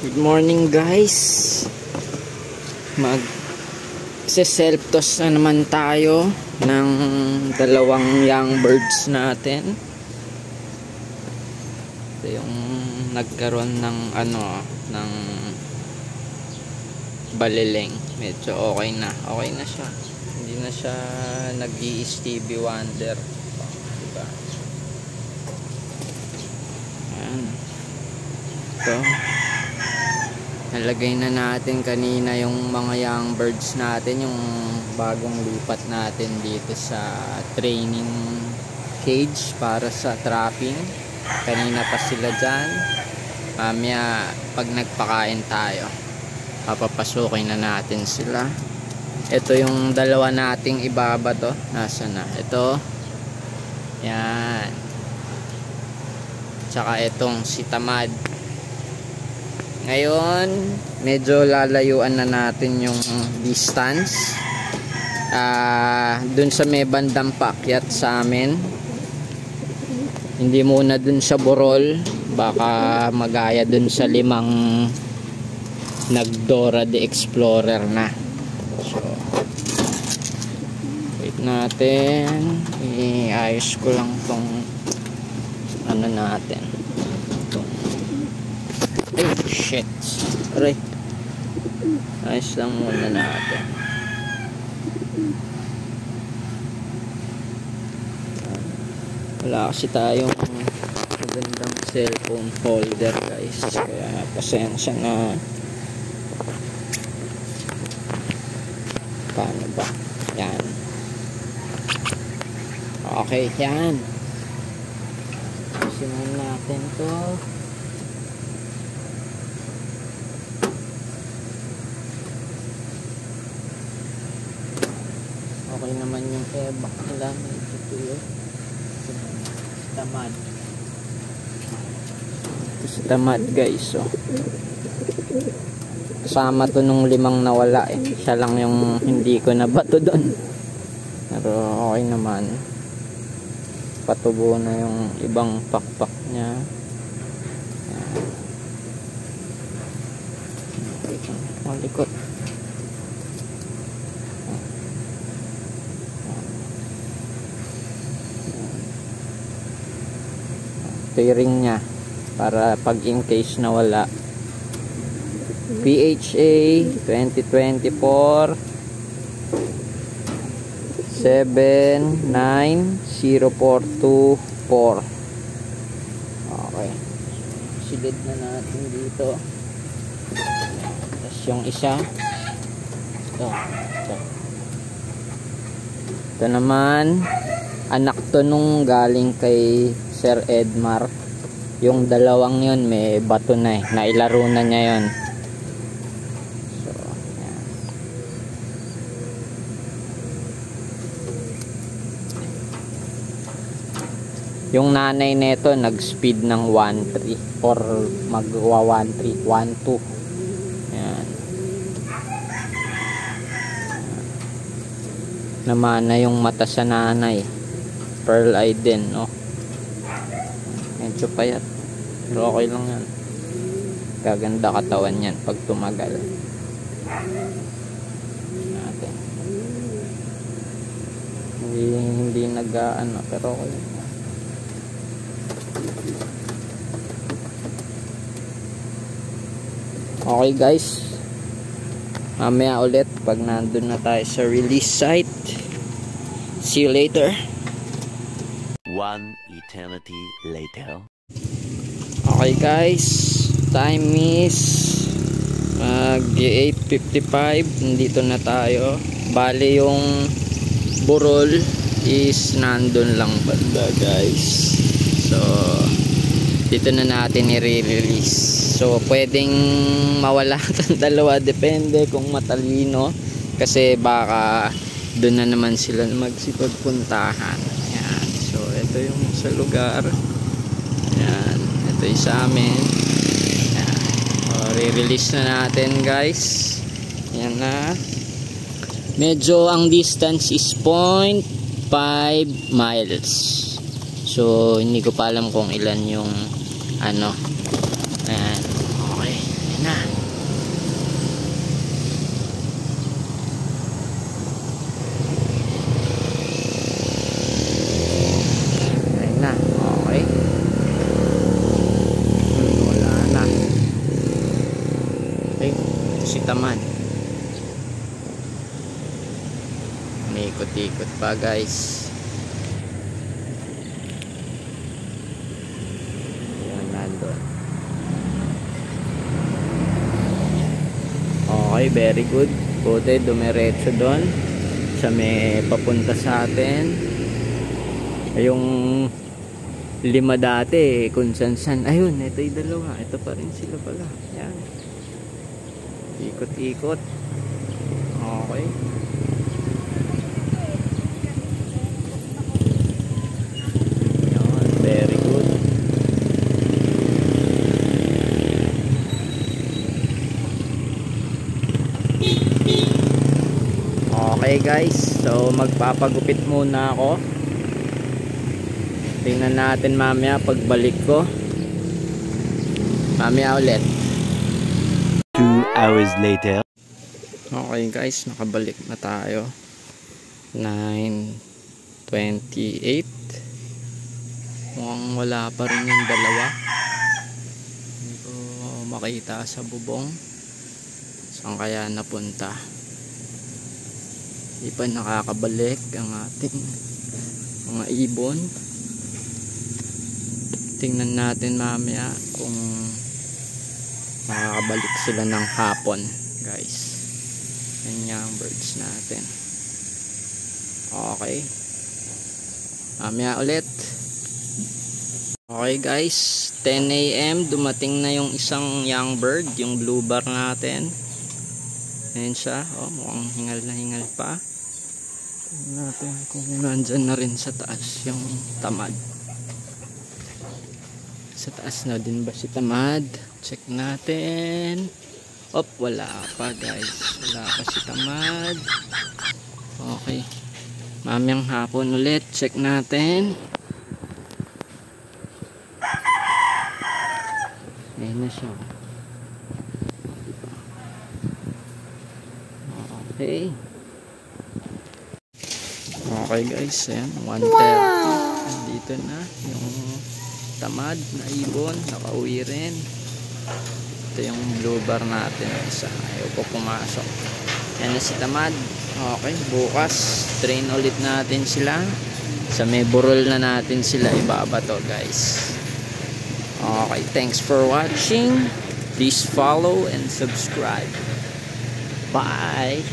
Good morning guys. Self toss na naman tayo ng dalawang young birds natin. Ito yung nagkaroon ng ng balileng. Medyo okay na siya. Hindi na siya nag-i-Stevie Wonder, diba? Ayan. Ito, nalagay na natin kanina yung mga young birds natin, yung bagong lipat natin dito sa training cage para sa trapping. Kanina pa sila dyan. Mamaya pag nagpakain tayo, papapasukin na natin sila. Ito yung dalawa nating ibaba to. Nasaan na? Ito. Yan. Tsaka itong si Tamad. Ngayon, medyo lalayuan na natin yung distance. Dun sa may bandang paakyat sa amin. Hindi muna dun sa Borol. Baka magaya dun sa 5 nag-Dora the Explorer na. So, wait natin. Iayos ko lang tong natin. Ay, shit. Aray. Ayos lang muna natin. Wala kasi tayong magandang cellphone holder guys. Kaya pasensya na. Paano ba? Yan. Okay, yan. Simulan natin to. Okay naman yung ebak nila. Medyo tuyo. Tamad. Ito si Tamad guys. So, kasama to nung 5 nawala eh. Siya lang yung hindi ko nabato doon. Pero okay naman. Patubo na yung ibang pakpak niya. Malikot. Ring niya para pag in case na wala. PHA 2024 79024. Okay, silid na natin dito. Tapos yung isa ito naman anak to nung galing kay Sir Edmar. Yung dalawang yun may bato na eh. Nailaro na niya yun. So, yan. Yung nanay neto nag-speed ng 1.3 or magwa 1.3, 1.2. Yan. Namana yung mata sa nanay. Pearl eye din, no? Medyo payat. Pero okay lang yan. Gaganda katawan yan pag tumagal. Natin. Hindi nag-ano, pero okay. Okay guys. Mamaya ulit pag nandun na tayo sa release site. See you later. One eternity later. Okay guys, time is 8:55. Nandito na tayo. Bali yung burol is nandun lang banda guys. So dito na natin i-release. So pwedeng mawala itong dalawa, depende kung matalino, kasi baka doon na naman sila magsipagpuntahan. Ito yung sa lugar. Yan. Ito yung sa amin. Yan. Re-release na natin guys. Yan na. Medyo ang distance is 0.5 miles. So hindi ko pa alam kung ilan yung Ayan. Okay. Ayan na. si tamad. Umiikot-ikot pa guys. Ayan, nandun. Okay, very good. Buti dumiretso doon sa may papunta sa atin. Yung lima dati kung san ayun, ito yung dalawa, ito pa rin sila pala. Yan, ikot-ikot. Okay, yan, very good. Okay guys, so magpapagupit muna ako. Tingnan natin mamaya pagbalik ko. Mamaya ulit. 2 hours later. Okay guys, nakabalik na tayo. 9:28. Mukhang wala pa rin yung dalawa. Hindi ko makita sa bubong. Saan kaya napunta? Di pa nakakabalik ang ating mga ibon. Tingnan natin mamaya kung makakabalik sila ng hapon guys. Yan yung birds natin. Okay, mamaya ulit. Okay guys, 10 AM dumating na yung isang young bird, yung blue bar natin. Ayan siya, oh, mukhang hingal na hingal pa. Tingnan natin kung nandyan na rin sa taas yung tamad. Sa taas na din ba si tamad? Check natin. Op, wala pa guys. Wala pa si tamad. Okay, mamayang hapon ulit. Check natin. Ayun na siya. Okay. Okay guys, ayan, 1:30. Nandito na yung tamad na ibon, nakauwi rin. Ito yung blue bar natin, isa ayaw po pumasok. Yan na si tamad. Okay, bukas train ulit natin sila. Sa may burol na natin sila ibabato guys. Okay, thanks for watching. Please follow and subscribe. Bye.